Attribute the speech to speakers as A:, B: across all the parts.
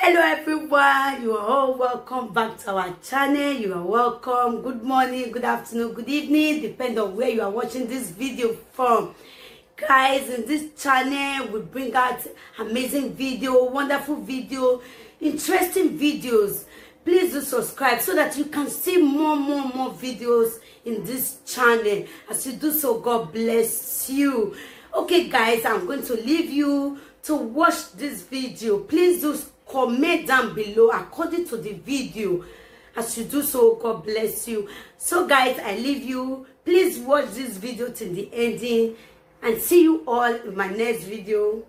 A: Hello everyone, you are all welcome back to our channel. You are welcome. Good morning, good afternoon, good evening, depending on where you are watching this video from. Guys, in this channel we bring out amazing video, wonderful video, interesting videos. Please do subscribe so that you can see more videos in this channel. As you do so, God bless you. Okay guys, I'm going to leave you to watch this video. Please do comment down below according to the video. As you do so, God bless you. So guys, I leave you. Please watch this video till the ending and see you all in my next video.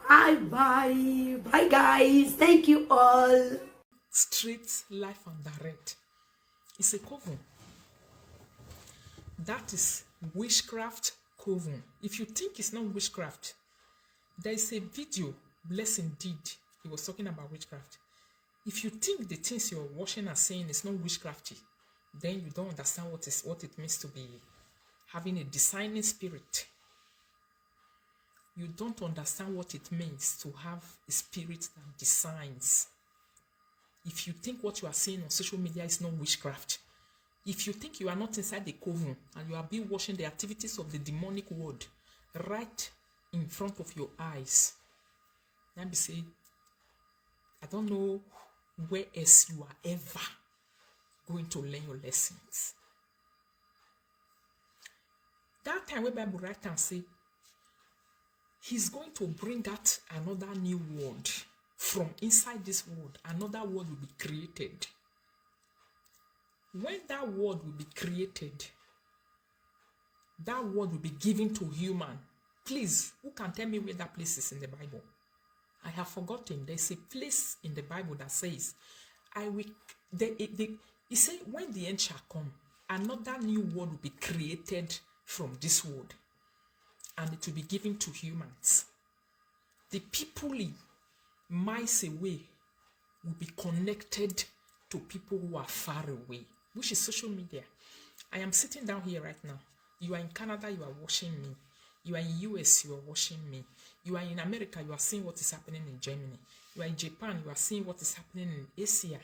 A: Bye guys. Thank you all.
B: Straight life and direct. It's a coven. That is witchcraft coven. If you think it's not witchcraft, there is a video, Blessing did. He was talking about witchcraft. If you think the things you're watching and saying is not witchcrafty, then you don't understand what it means to be having a designing spirit. You don't understand what it means to have a spirit that designs. If you think what you are seeing on social media is not witchcraft, if you think you are not inside the coven and you are being watching the activities of the demonic world right in front of your eyes, let me say, I don't know where else you are ever going to learn your lessons. That time when Bible write and say, he's going to bring out another new world. From inside this world, another world will be created. When that world will be created, that world will be given to human. Please, who can tell me where that place is in the Bible? I have forgotten. There's a place in the Bible that says, he said, when the end shall come, another new world will be created from this world, and it will be given to humans. The people miles away will be connected to people who are far away, which is social media. I am sitting down here right now. You are in Canada, you are watching me. You are in US, you are watching me. You are in America, you are seeing what is happening in Germany. You are in Japan, you are seeing what is happening in Asia.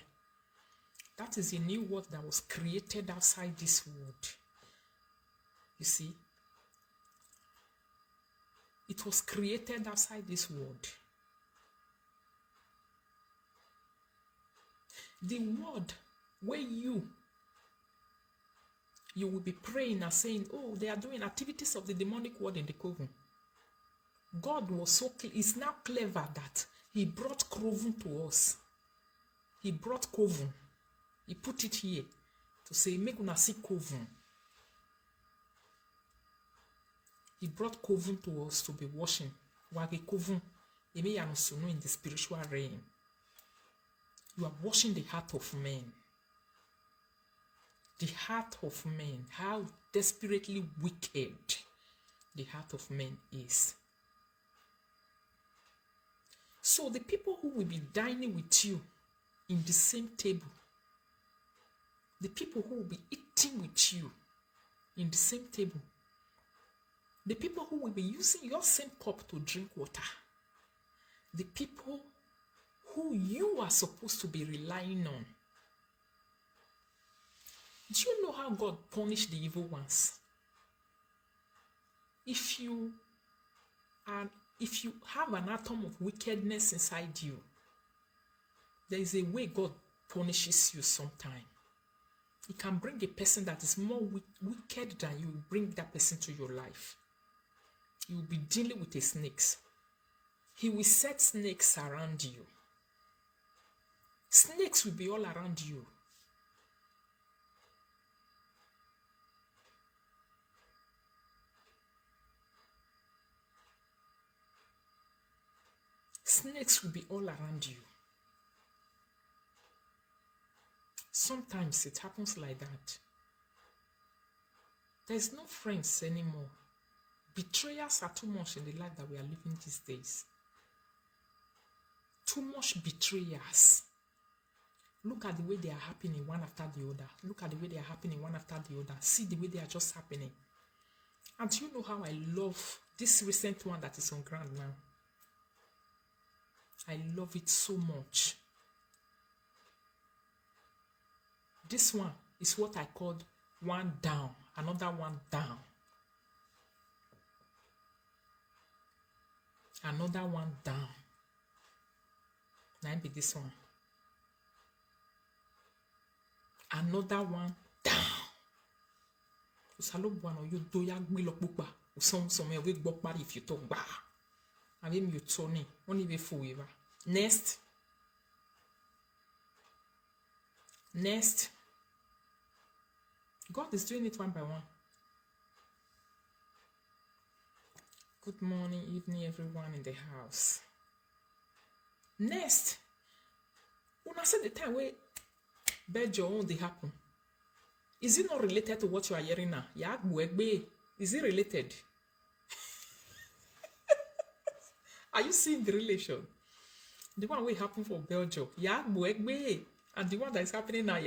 B: That is a new world that was created outside this world. You see? It was created outside this world. The word where you will be praying and saying, oh, they are doing activities of the demonic world in the coven. God was is now clever that he brought coven to us. He brought coven. He put it here to say, make una see coven. He brought coven to us to be washing. Wage coven. In the spiritual realm. You are washing the heart of man. The heart of man. How desperately wicked the heart of man is. So the people who will be dining with you in the same table, the people who will be eating with you in the same table, the people who will be using your same cup to drink water, the people who you are supposed to be relying on. Do you know how God punished the evil ones? If you have an atom of wickedness inside you, there is a way God punishes you sometime. He can bring a person that is more wicked than you, bring that person to your life. You will be dealing with the snakes. He will set snakes around you. Snakes will be all around you. Snakes will be all around you. Sometimes it happens like that. There's no friends anymore. Betrayers are too much in the life that we are living these days. Too much betrayers. Look at the way they are happening one after the other. Look at the way they are happening one after the other. See the way they are just happening. And you know how I love this recent one that is on ground now. I love it so much. This one is what I called one down, another one down. Another one down. Now be this one. Another one down. Usalo buano you do ya gbe lo pupa. Uson some we gbok pari if you talk ba. Ave mi utoni. Only be forever. Next. Next. God is doing it one by one. Good morning, evening, everyone in the house. Next. When I said the time where bed your own they happen. Is it not related to what you are hearing now? Is it related? Are you seeing the relation? The one will happen for Belgium. And the one that is happening now,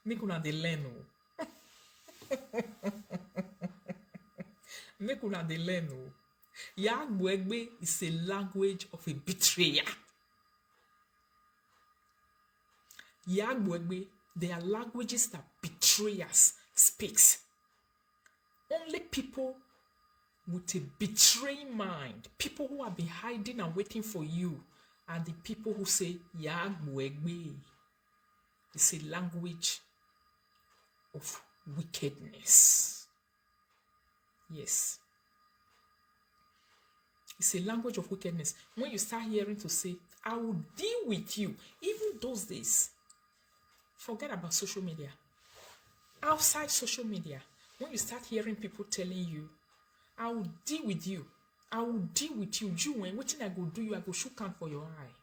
B: make una dey learn. Make una dey learn. Yagbuegbe is a language of a betrayer. Yagbuegbe, they are languages that betrayers speaks. Only people with a betraying mind, people who have been hiding and waiting for you, are the people who say Yagbuegbe. It's a language of wickedness. Yes. It's a language of wickedness. When you start hearing to say, I will deal with you, even those days, forget about social media. Outside social media, when you start hearing people telling you, I will deal with you, I will deal with you, you when what I go do you, I go shoot count for your eye.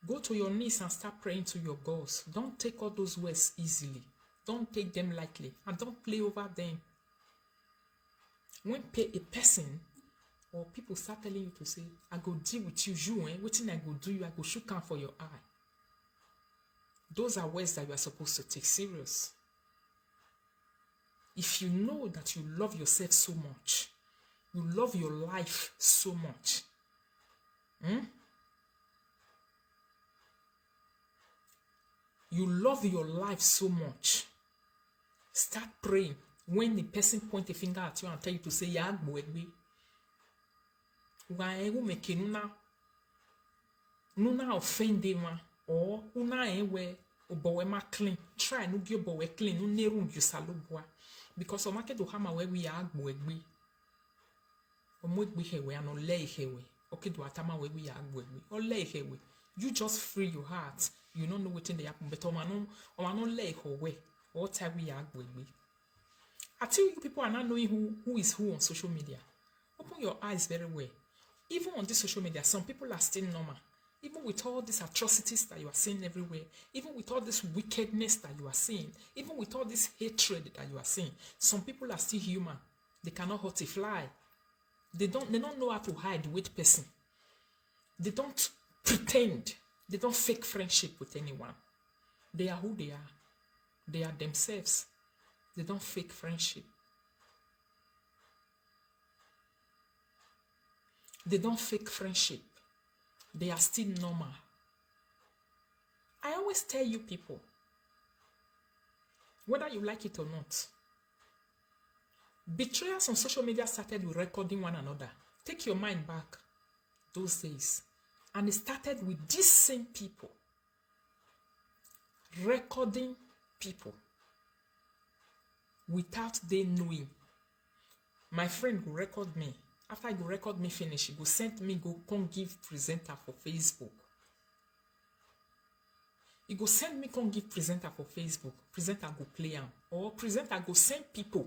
B: Go to your knees and start praying to your gods. Don't take all those words easily. Don't take them lightly. And don't play over them. When a person or people start telling you to say, I go deal with you, what I go do you, I go shoot count for your eye. Those are words that you are supposed to take serious. If you know that you love yourself so much, you love your life so much, you love your life so much, start praying. When the person point a finger at you and tell you to say, ya gbuegbe, nuna offend them or una ewe obowe ma clean. Try no give obowe clean, no neru you salubwa. Because o market do hama we ya gbuegbe. O mwegbe hewe and o lay hewe. Okay, do atama we ya gbuegbe. O lay hewe. You just free your heart. You don't know what in the happen, but omano lay hewe. Or time we ya gbuegbe. I tell you, people are not knowing who is who on social media. Open your eyes very well. Even on this social media, some people are still normal. Even with all these atrocities that you are seeing everywhere, even with all this wickedness that you are seeing, even with all this hatred that you are seeing, some people are still human. They cannot hurt a fly. They don't know how to hide with person. They don't pretend. They don't fake friendship with anyone. They are who they are. They are themselves. They don't fake friendship. They don't fake friendship. They are still normal. I always tell you people, whether you like it or not, betrayers on social media started with recording one another. Take your mind back those days. And it started with these same people recording people without they knowing. My friend will record me. After he go record me finish, he go send me go come give presenter for Facebook. He go send me come give presenter for Facebook. Presenter go play am. Or presenter go send people.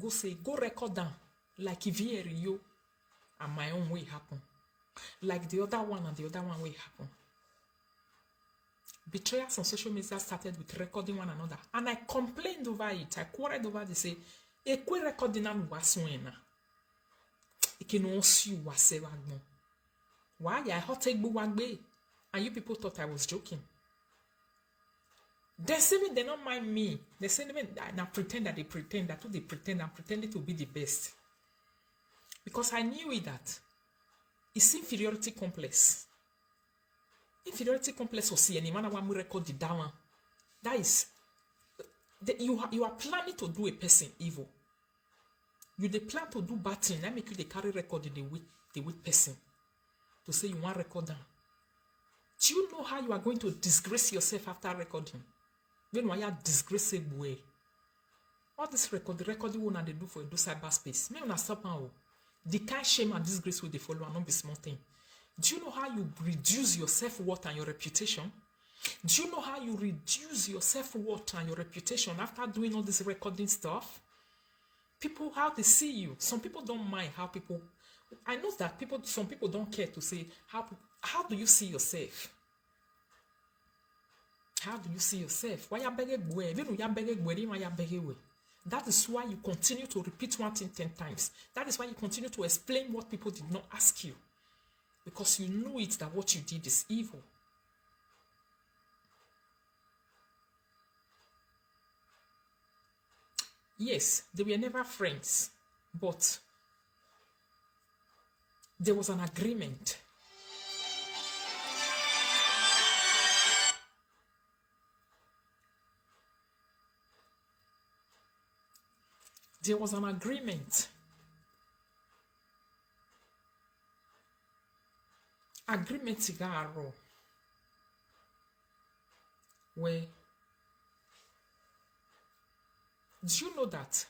B: Go say, go record them. Like if here you and my own way happen. Like the other one and the other one way happen. Betrayers on social media started with recording one another. And I complained over it. I quarreled over it. Say, ekwe recording am waswena. Why I hot take wagbe? And you people thought I was joking. They say they don't mind me. They say I pretend that they pretend that they pretend I'm pretending to be the best. Because I knew it that It's inferiority complex. Inferiority complex or see any man wa mu record the down. That is, you are planning to do a person evil. You dey plan to do bad thing. That make you dey carry record the weak person. To say you want record down. Do you know how you are going to disgrace yourself after recording? When you are disgraceful way. All this recording one they do for do cyberspace. Me una stop now. The kind shame and disgrace will they follow and not be small thing. Do you know how you reduce your self-worth and your reputation? Do you know how you reduce your self-worth and your reputation after doing all this recording stuff? People, how they see you. Some people don't mind how people. I know that some people don't care to say how do you see yourself? How do you see yourself? Why you begging boy? Even you begging boy, why you begging way? That is why you continue to repeat one thing 10 times. That is why you continue to explain what people did not ask you. Because you know it that what you did is evil. Yes, they were never friends, but there was an agreement. There was an agreement. Agreement cigaro. Where do you know that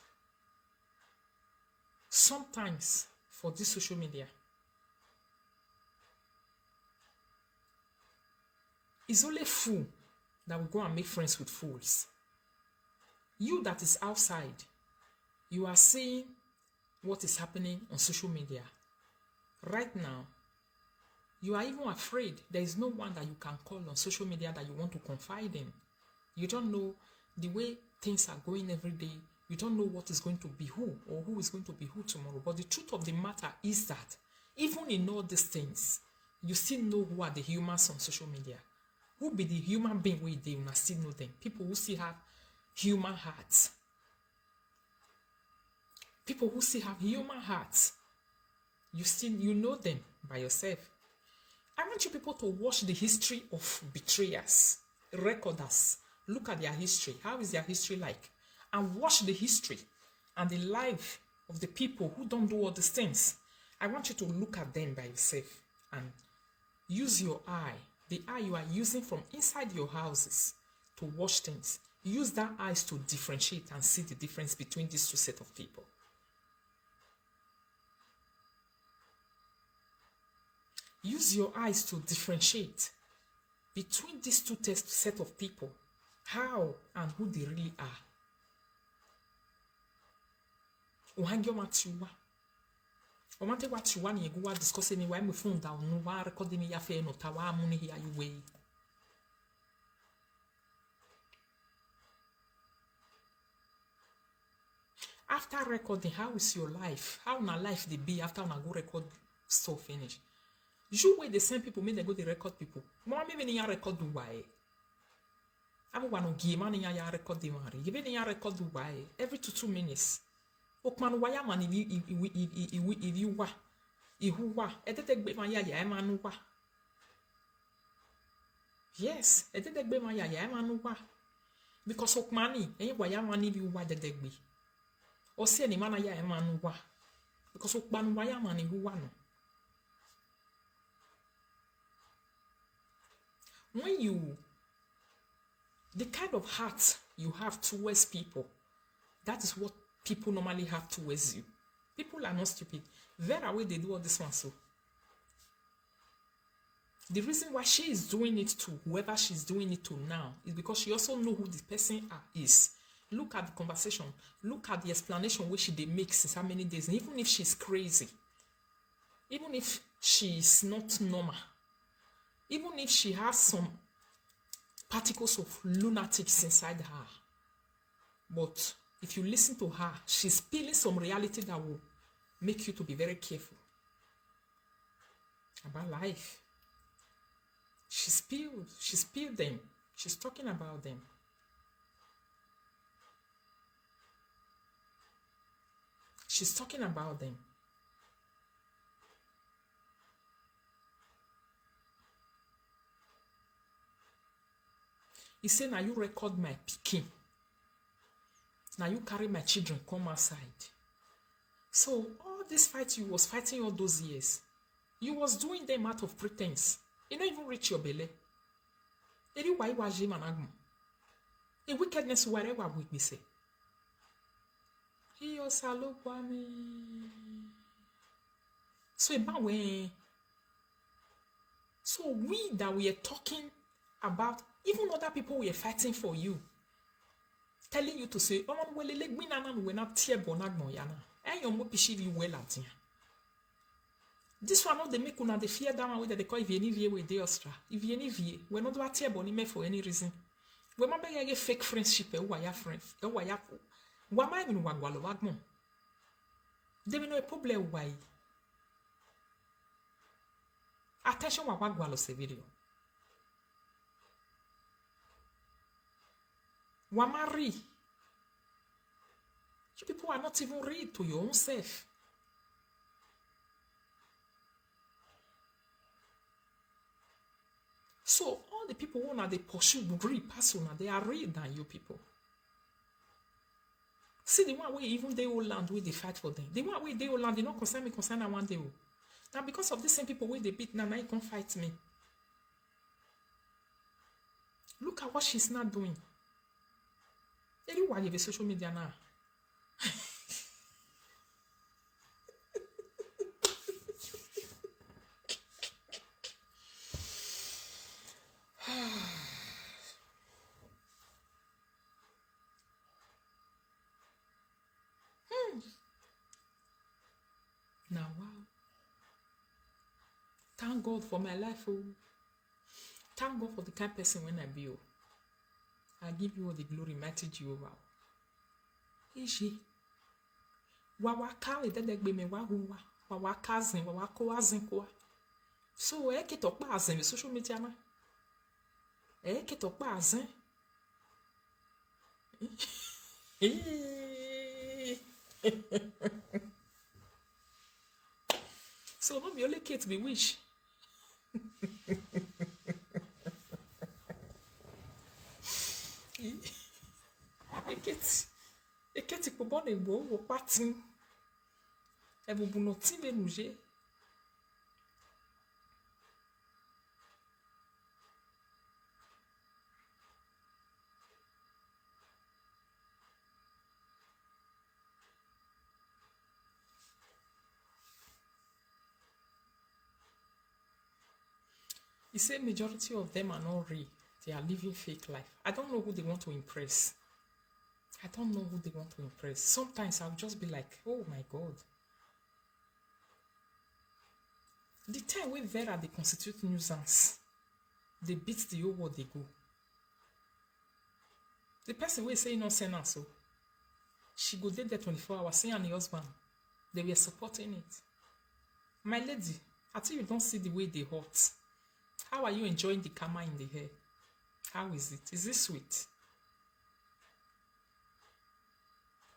B: sometimes for this social media it's only fool that will go and make friends with fools. You that is outside, you are seeing what is happening on social media right now. You are even afraid. There is no one that you can call on social media that you want to confide in. You don't know the way things are going every day. You don't know what is going to be who or who is going to be who tomorrow. But the truth of the matter is that even in all these things, you still know who are the humans on social media. Who be the human being where they will still know them. People who still have human hearts. People who still have human hearts. You know them by yourself. I want you people to watch the history of betrayers, recorders. Look at their history. How is their history like? And watch the history and the life of the people who don't do all these things. I want you to look at them by yourself and use your eye, the eye you are using from inside your houses to watch things. Use that eyes to differentiate and see the difference between these two sets of people. Use your eyes to differentiate between these two sets of people, how and who they really are. Ohangyo matiwa. Omante watiwa ni yeguwa discuss me why me phone down no wa record me ya fe no tawa amuni here you way. After recording, how is your life? How na life they be after na go record stuff finish? You way the same people make they go the record people. More maybe ni ya record do why. Amu wano gima ni ya record the mari. Give ni ya record do why every 2 minutes. Okman waya man if you wa ihu wa edete gbe man ya manu wa. Yes, edete gbe man ya manu wa. Because okmani enyi waya man if you wa edete gbe. O se ni man ya manu wa. Because okman waya man ihu wa no. When the kind of heart you have towards people, that is what people normally have towards you. People are not stupid. Very way they do all this one so. The reason why she is doing it to whoever she's doing it to now is because she also know who the person is. Look at the conversation. Look at the explanation which they make since how many days. And even if she's crazy, even if she's not normal, even if she has some particles of lunatics inside her, but if you listen to her, she's spilling some reality that will make you to be very careful about life. She spilled them. She's talking about them. She's talking about them. He say, now you record my pikin. Now you carry my children, come outside. So all this fight you was fighting all those years, you was doing them out of pretense. You don't even reach your belly. Eri why was him and a wickedness wherever we say. He also look me. So about when, so we that we are talking about, even other people we are fighting for you, telling you to say, oh, well, we're not tear bonagno yana. I am more pishi you well at this one not the make una the fear down way that they call if any vie with the Ostra. If any vie, we're not what tear bonime for any reason. We're not begging a fake friendship, a wire friend, a wire. Why am I in Wagwalo Wagmo? There be no problem why. Attention, Wagwalo se video. Wamari. You people are not even read to your own self. So all the people who are they pursue read person, they are read than you people. See the one way even they all land where they fight for them. The one way they all land, they not concern me, concern I one day. Now because of the same people where they beat now you can't fight me. Look at what she's not doing. Everyone have a social media now. Now wow. Thank God for my life. Oh. Thank God for the kind of person when I be. Oh. I give you all the glory, mighty Jehovah. Ishi. Wawa kale dedegbe me wa huwa. Wawa kazin, wawa koazin kwa. So ketok pa azin social media na. Ketok pa azin. So no be only Kate be wish. Eketi po bon ebo wo patin. E bo bu no tin be nouje. He said majority of them are not real. They are living fake life. I don't know who they want to impress. I don't know who they want to impress. Sometimes I'll just be like, oh my God. The time when Vera they constitute nuisance, they beat the whole world they go. The person will say no send so she go there 24 hours, saying and the husband. They were supporting it. My lady, until you don't see the way they hurt. How are you enjoying the karma in the hair? How is it? Is it sweet?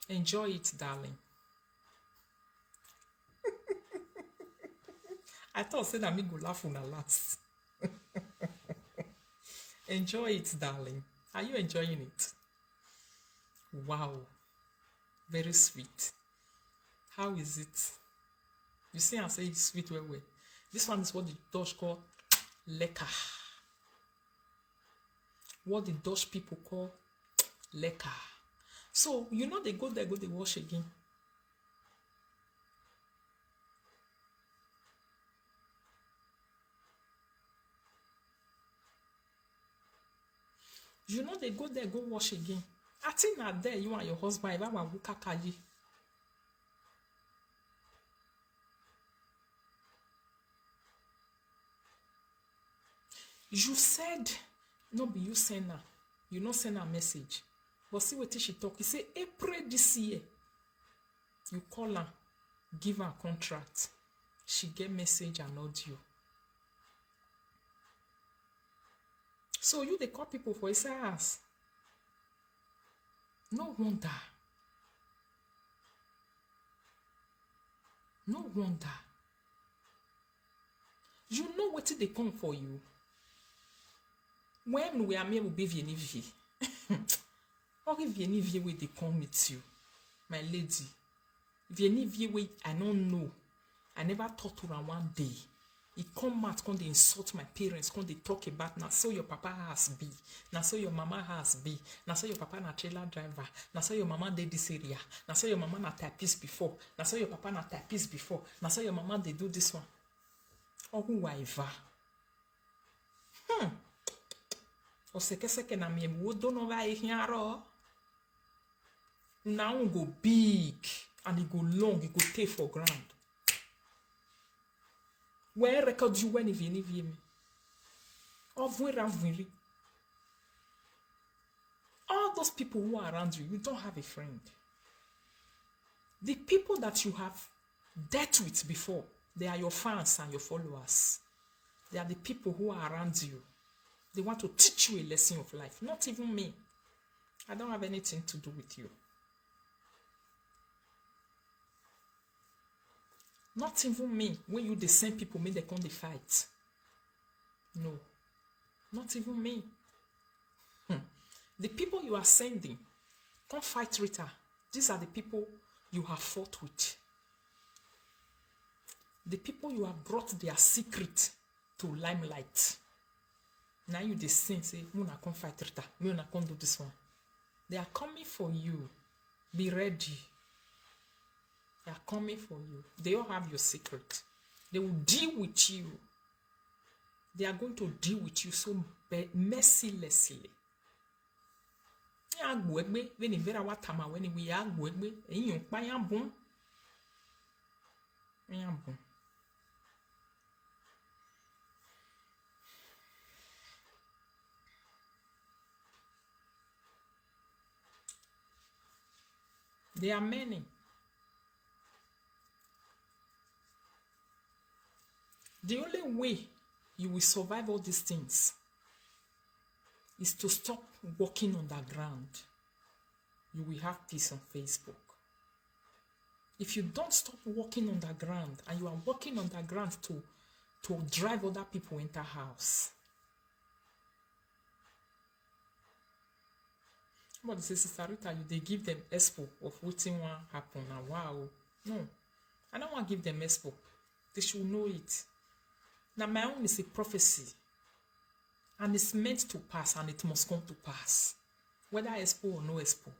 B: Enjoy it, darling. I thought said that me go laugh on the last. Enjoy it, darling. Are you enjoying it? Wow. Very sweet. How is it? You see I say it's sweet well. This one is what the Dutch call lekker. What the Dutch people call lekker. So, you know they go there, they wash again. You know they go there, go wash again. I think not there, you and your husband, if I want to kakaji. You said, no be you send her. You not send her message. But see what she talk. You say, April this year. You call her, give her a contract. She get message and audio. So you they call people for his ass. No wonder. No wonder. You know what they come for you. When we are me will be vieni vie. Or if vieni vie way they come with you, my lady. Vieni vie way I don't know. I never thought to run one day. He come out, come they insult my parents, come they talk about now so your papa has be, now so your mama has be, now so your papa na trailer driver, now so your mama did this area, now so your mama na typist before, now so your papa na typist before, now so your mama they do this one. Oh who waiva. O seke na mi wo don't know why here. Now go big and it go long, it go take for ground. Where record you when if you me? All those people who are around you, you don't have a friend. The people that you have dealt with before, they are your fans and your followers. They are the people who are around you. They want to teach you a lesson of life. Not even me. I don't have anything to do with you. Not even me. When you the same people, me they come they fight. No. Not even me. The people you are sending, come fight Rita. These are the people you have fought with. The people you have brought their secret to limelight. Now you the same say, me na come fight Rita. Me na come do this one. They are coming for you. Be ready. They are coming for you. They all have your secret. They will deal with you. They are going to deal with you so mercilessly. There are many. The only way you will survive all these things is to stop walking on the ground. You will have peace on Facebook. If you don't stop walking on the ground and you are walking on the ground to drive other people into house. Somebody says, Sister Rita, they give them expo of what will happen now. Wow. No, I don't want to give them expo. They should know it. Now, my own is a prophecy, and it's meant to pass, and it must come to pass, whether expo or no expo.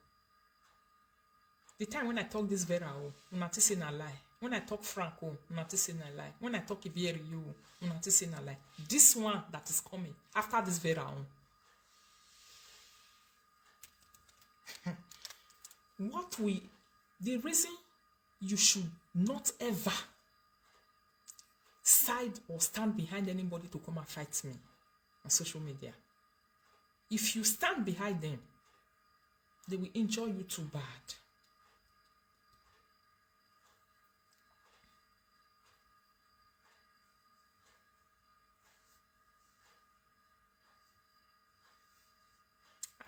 B: The time when I talk this Vera, I'm not saying a lie. When I talk Franco, I'm not saying a lie. When I talk Ivieri, I'm not saying a lie. This one that is coming after this Vera, the reason you should not ever side or stand behind anybody to come and fight me on social media. If you stand behind them, they will enjoy you too bad.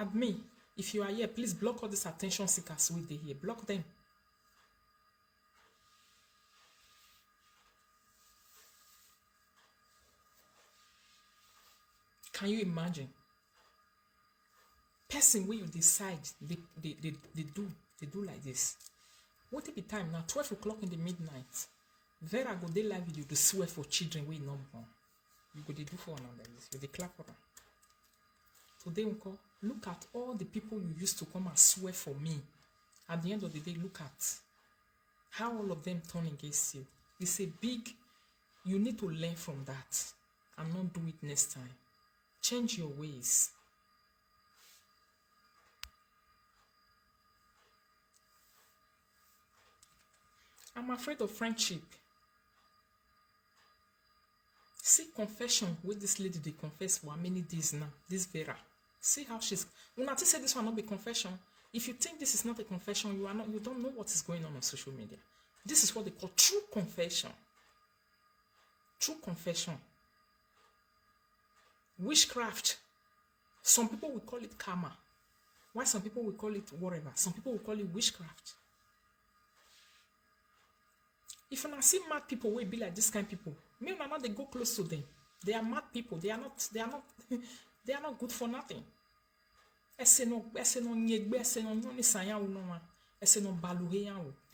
B: Admin, if you are here, please block all these attention seekers with the here. Block them. Can you imagine? Person where you decide they do like this. What it be time now? 12 o'clock in the midnight. Vera go they live video to swear for children we not born. You go they do for another this. You they clap for them. Today look at all the people you used to come and swear for me. At the end of the day, look at how all of them turn against you. It's a big. You need to learn from that and not do it next time. Change your ways. I'm afraid of friendship. See confession with this lady they confess for how many days now. This Vera. See how she's. When I say this will not be confession, if you think this is not a confession, you don't know what is going on social media. This is what they call true confession. True confession. Witchcraft. Some people will call it karma. Why some people will call it whatever. Some people will call it witchcraft. If you see mad people will be like this kind of people, me and they go close to them. They are mad people. They are not They are not good for nothing. They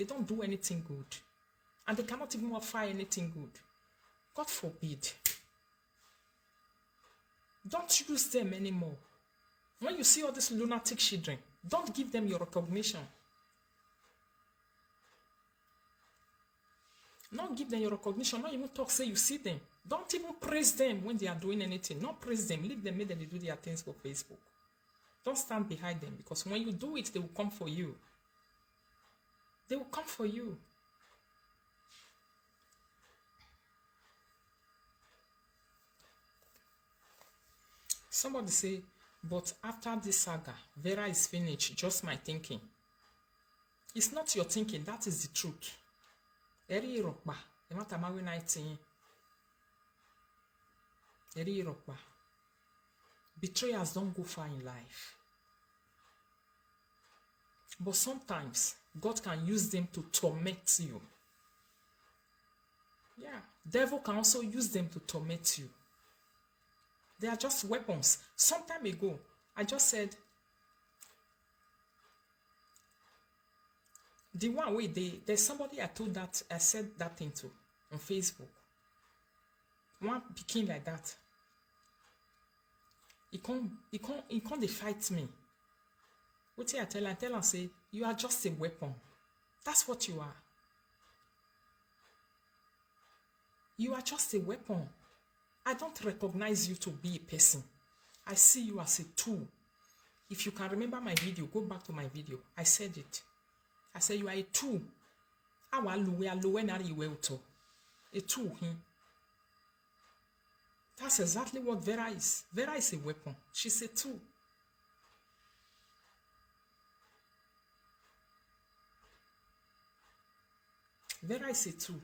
B: don't do anything good. And they cannot even offer anything good. God forbid. Don't use them anymore. When you see all these lunatic children, don't give them your recognition. Not give them your recognition, not even talk, say you see them. Don't even praise them when they are doing anything. Not praise them, leave them, make them do their things for Facebook. Don't stand behind them, because when you do it, they will come for you. They will come for you. Somebody say, but after this saga, Vera is finished. Just my thinking. It's not your thinking, that is the truth. Eri Rokba, the Matamawi 19. Eri Rokba. Betrayers don't go far in life. But sometimes, God can use them to torment you. Yeah, devil can also use them to torment you. They are just weapons. Some time ago, I just said, the one way there's somebody I said that thing to on Facebook. One became like that. He can't they fight me. What I tell him, say, you are just a weapon. That's what you are. You are just a weapon. I don't recognize you to be a person. I see you as a tool. If you can remember my video, go back to my video. I said it. I said you are a tool. A tool. That's exactly what Vera is. Vera is a weapon. She's a tool. Vera is a tool.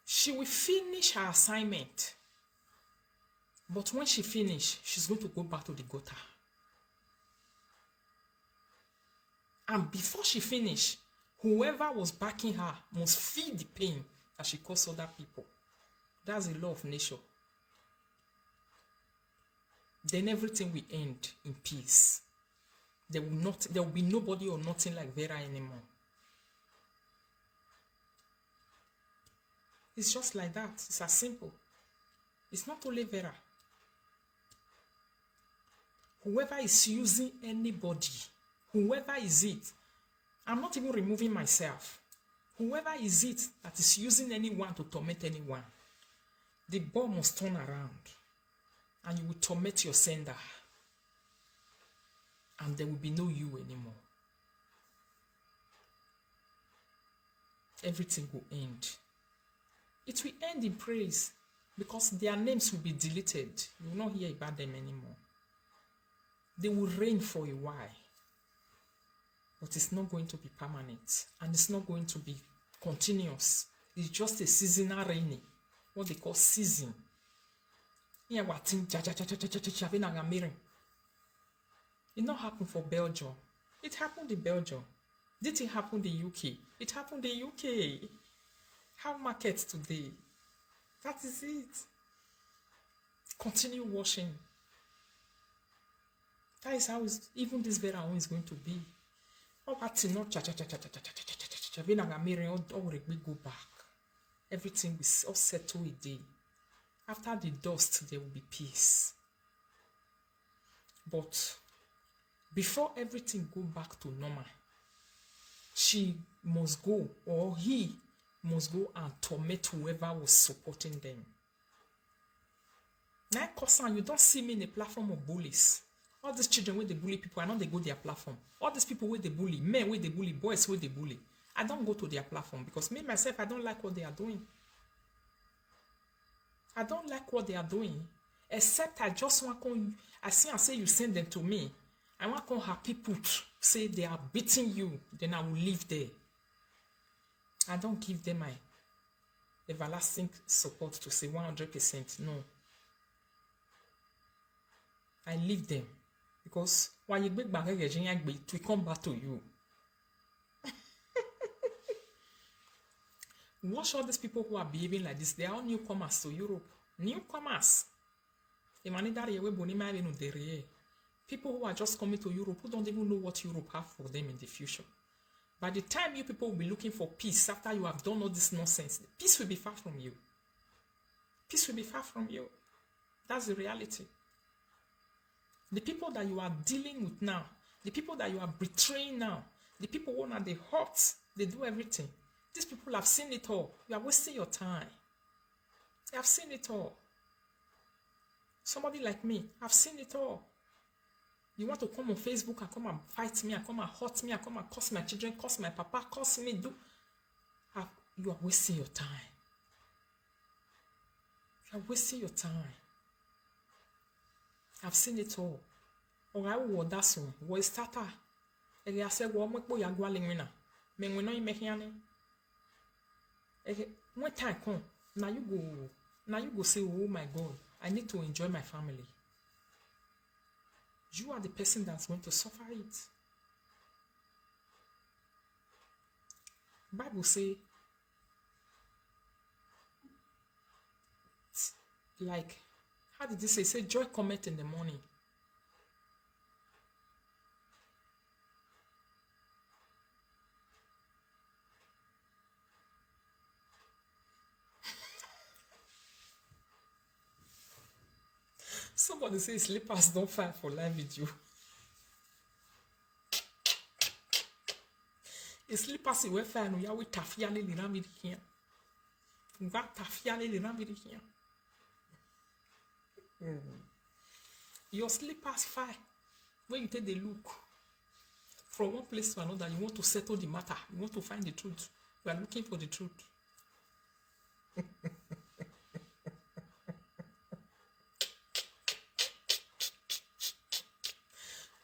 B: She will finish her assignment. But when she finishes, she's going to go back to the gutter. And before she finishes, whoever was backing her must feel the pain that she caused other people. That's the law of nature. Then everything will end in peace. There will be nobody or nothing like Vera anymore. It's just like that. It's as simple. It's not only Vera. Whoever is using anybody, whoever is it, I'm not even removing myself. Whoever is it that is using anyone to torment anyone, the ball must turn around and you will torment your sender. And there will be no you anymore. Everything will end. It will end in praise because their names will be deleted. You will not hear about them anymore. They will reign for a while. But it's not going to be permanent. And it's not going to be continuous. It's just a seasonal reigning. What they call season. It not happened for Belgium. It happened in Belgium. Did it happen in the UK? It happened in the UK. How markets today? That is it. Continue washing. That is how even this Vera is going to be. Go back. Everything will all settle a day. After the dust, there will be peace. But before everything go back to normal, she must go, or he must go and torment whoever was supporting them. Now, you don't see me in a platform of bullies. All these children where they bully people, I know they go to their platform. All these people where they bully, men where they bully, boys where they bully. I don't go to their platform because me, myself, I don't like what they are doing. I don't like what they are doing. Except I just want to, I see and say you send them to me. I want to have people say they are beating you, then I will leave there. I don't give them my everlasting support to say 100%. No. I leave them. Because when you get back, it will come back to you. Watch all these people who are behaving like this. They are all newcomers to Europe. Newcomers. People who are just coming to Europe who don't even know what Europe have for them in the future. By the time you people will be looking for peace after you have done all this nonsense, peace will be far from you. Peace will be far from you. That's the reality. The people that you are dealing with now, the people that you are betraying now, the people who are the hurt, they do everything. These people have seen it all. You are wasting your time. They have seen it all. Somebody like me, I've seen it all. You want to come on Facebook and come and fight me, and come and hurt me, and come and curse my children, curse my papa, curse me, you are wasting your time. You are wasting your time. I've seen it all. Or I will that soon. What is starter? And I said, well, what you are going to me when I make any. When time come, now you go say, oh my God, I need to enjoy my family. You are the person that's going to suffer it. Bible say, like, how did it say? Say joy cometh in the morning. Somebody say slippers don't fight for live video. Slippers you will find no ya we tafia le na mi here. Nga tafia le na mi here. Your slippers fight when you take the look from one place to another. You want to settle the matter. You want to find the truth. You are looking for the truth.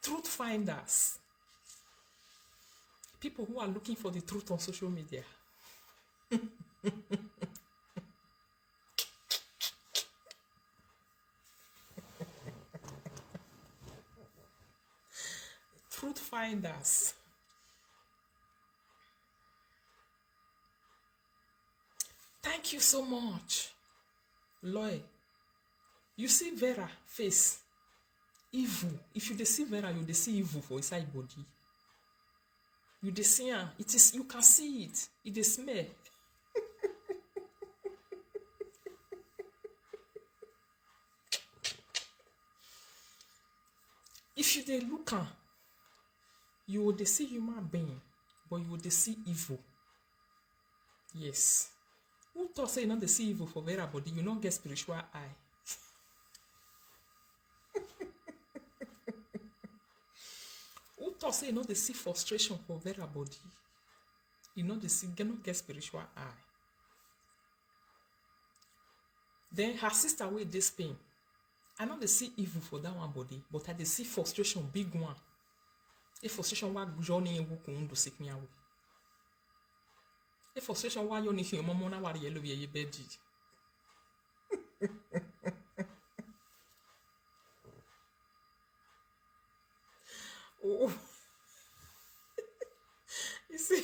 B: Truth finders. People who are looking for the truth on social media. Truth finders. Thank you so much. Loy. You see Vera face. Evil. If you see Vera, you see evil for inside body. You see her. It is, you can see it. It is smell. If you look her, you will see human being, but you will see evil. Yes. Who thought say you not see evil for Vera body? You not get spiritual eye. Who thought say you not see frustration for Vera body? You not get spiritual eye. Then her sister with this pain. I know they see evil for that one body, but I they see frustration big one. If frustration wa journey in wukun do sick me away. If frustration wa you need your mama na wari yellow ye bedi. Oh, you see,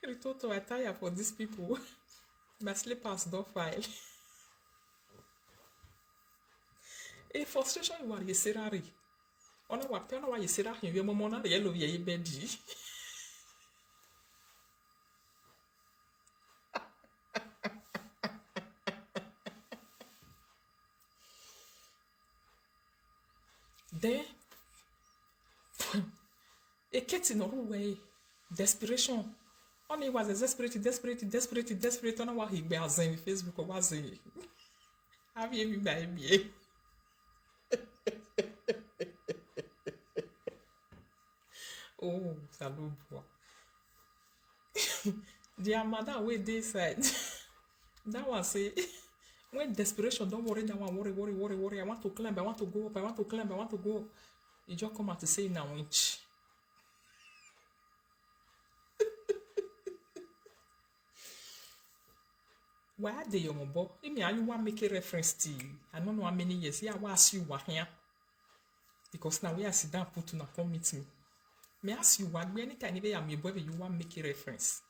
B: the total attire for these people. My slippers don't file. A frustration you are ye serari. Ona wa pe ona wa ye serari your mama na yellow ye bedi. Then a cat in a way, desperation. Only was desperate. On a he bears in Facebook or was he? Have you baby? Oh, salute. Dear mother, wait this side. That one say, when desperation, don't worry, that one worry. I want to climb, I want to go up, I want to climb, I want to go up. You just come out to say now inch. Why are they your mobile? I mean, you want to make a reference to you. I don't know how many years. Yeah, I will ask you what here. Because now we are sit down put to come meet me. Me ask you what anytime you am boy you want make a reference.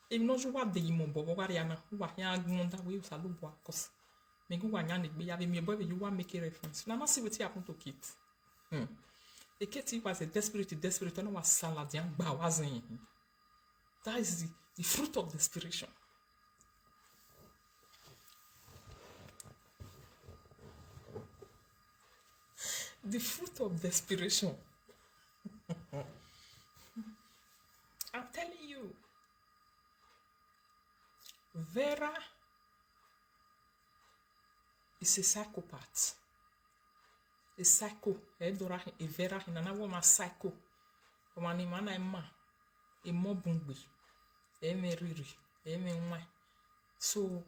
B: If not you what the mobile what ya na what here that way salu boy cause Me go wanya ne be ya be me boy you want make a reference. Now not see what happen to Kate. The Kate was a desperate, and was salad young ba wasn't. That is the fruit of desperation. The fruit of desperation. I'm telling you, Vera is a psychopath. A psycho. Edora e Vera in another woman psycho. One man I ma. A mobungbi. A meriri. A me. So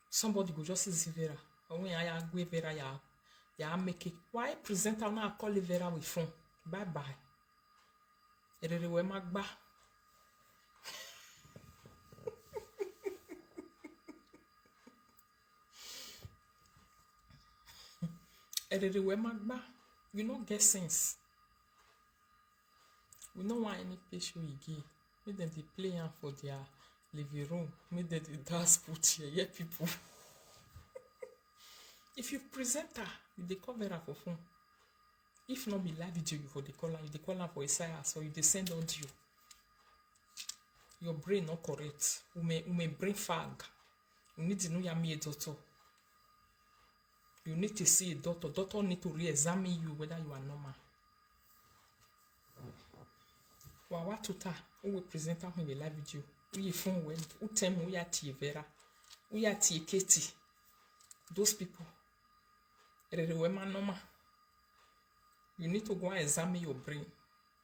B: somebody go just see Vera. When I agree Vera ya make it. Why present her now call Vera with phone? Bye bye. Erere we magba. Erere we magba. You don't get sense. We don't want any patient we give. Make them they play am for their living room. Make them they dance put here. Yeah, people. If you present her, you dey cover her for phone. If not be live video, you for the caller, you dey call her for a SIAS or you dey send audio. Your brain not correct. You may brain fag. You need to know you're a doctor. You need to see a doctor. Doctor need to re-examine you whether you are normal. Wawa tuta, who will present her in the live video? Who you phone when? Who tell me who are T Vera? Who are T Katie? Those people. Normal. You need to go and examine your brain.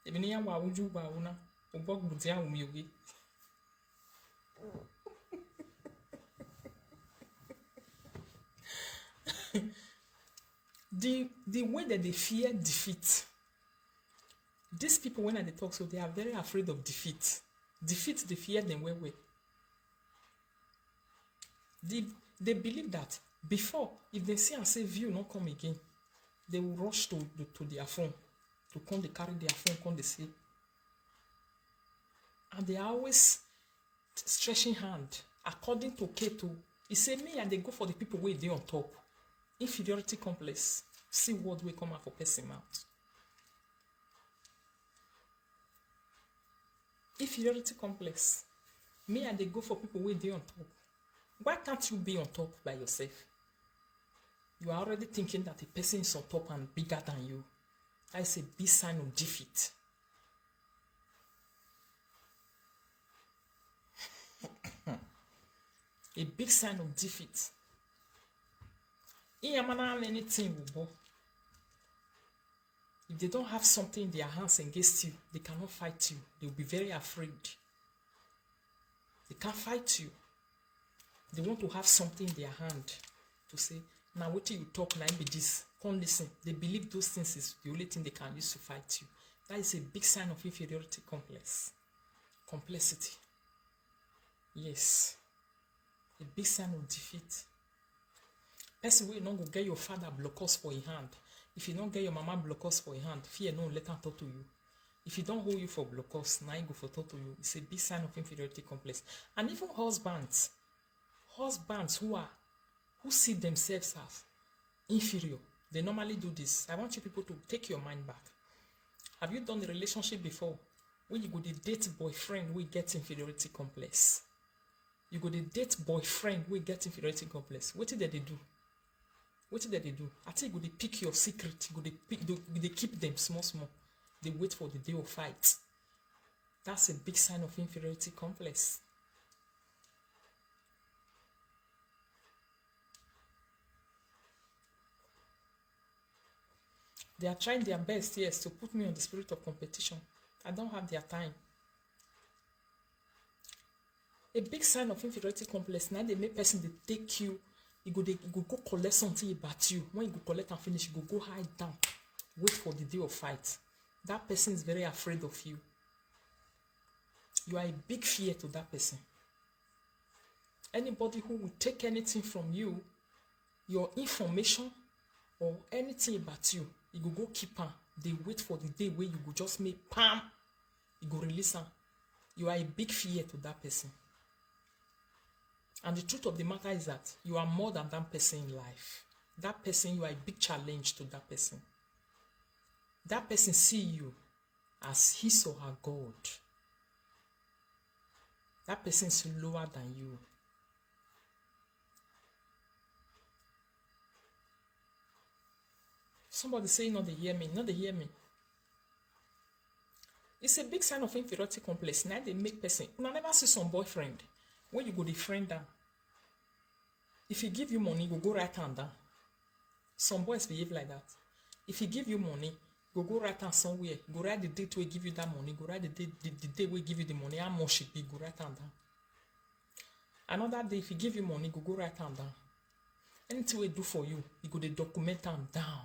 B: Even if you are uju ba una, obok budia umiogi. The way that they fear defeat. These people, when they talk, so they are very afraid of defeat. Defeat, they fear them way. They believe that before, if they see and say view not come again, they will rush to their phone, to come, they carry their phone, come, they see. And they are always stretching hand. According to Keto, he say me and they go for the people where they on top. Inferiority complex. See what will come out for person mouth. Inferiority complex. Me and they go for people where they on top. Why can't you be on top by yourself? You are already thinking that the person is on top and bigger than you. That is a big sign of defeat. A big sign of defeat. Anything will go. If they don't have something in their hands against you, they cannot fight you. They will be very afraid. They can't fight you. They want to have something in their hand to say, now what you talk, now be this. Come listen. They believe those things is the only thing they can use to fight you. That is a big sign of inferiority complex. Complexity. Yes. A big sign of defeat. Person will not go get your father blockers for your hand. If you don't get your mama blockers for your hand, fear no let her talk to you. If you don't hold you for blockers, now you go for talk to you. It's a big sign of inferiority complex. And even husbands who see themselves as inferior, they normally do this. I want you people to take your mind back. Have you done a relationship before when you go to date boyfriend we get inferiority complex? You go to date boyfriend we get inferiority complex. What did they do? What did they do? I think you go to pick your secret. They keep them small. They wait for the day of fight. That's a big sign of inferiority complex. They are trying their best, yes, to put me on the spirit of competition. I don't have their time. A big sign of inferiority complex. Now they make person they take you. You go collect something about you. When you go collect and finish, you go hide down. Wait for the day of fight. That person is very afraid of you. You are a big fear to that person. Anybody who will take anything from you, your information or anything about you, you go keep her. They wait for the day where you go just make pam. You go release her. You are a big fear to that person. And the truth of the matter is that you are more than that person in life. That person, you are a big challenge to that person. That person see you as his or her God. That person is lower than you. Somebody say, no, they hear me. No, they hear me. It's a big sign of inferiority complex. Now they make person. You never see some boyfriend when you go the friend down. If he give you money, you go right hand down. Some boys behave like that. If he give you money, go right hand somewhere. Go write the date where give you that money. Go write the date where give you the money. How much it be? Go right hand down. Another day, if he give you money, go right hand down. Anything we do for you, you go the document them down.